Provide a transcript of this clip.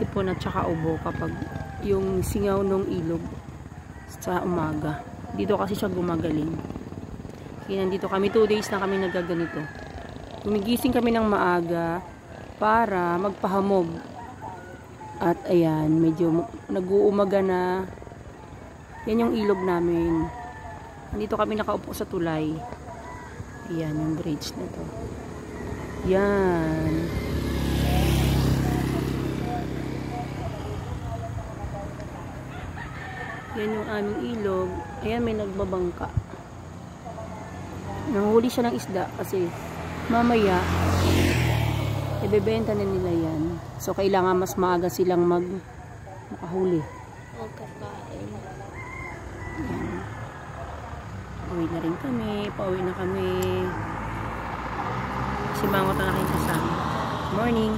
sipon at saka ubo kapag yung singaw ng ilog sa umaga. Dito kasi siya gumagaling. Kaya nandito kami, 2 days na kami nagaganito. Gumigising kami ng maaga para magpahamog. At ayan, medyo nag-uumaga na. Yan yung ilog namin. Nandito kami nakaupo sa tulay. Ayan, yung bridge na to. Yan. Yan yung aming ilog. Ayan, may nagbabangka. Nanghuli siya ng isda kasi mamaya ibebenta na nila yan. So, kailangan mas maaga silang makahuli. Magkakain. Yan. Uwi na rin kami. Pauwi na kami. Si Mangot na aking kasama. Morning.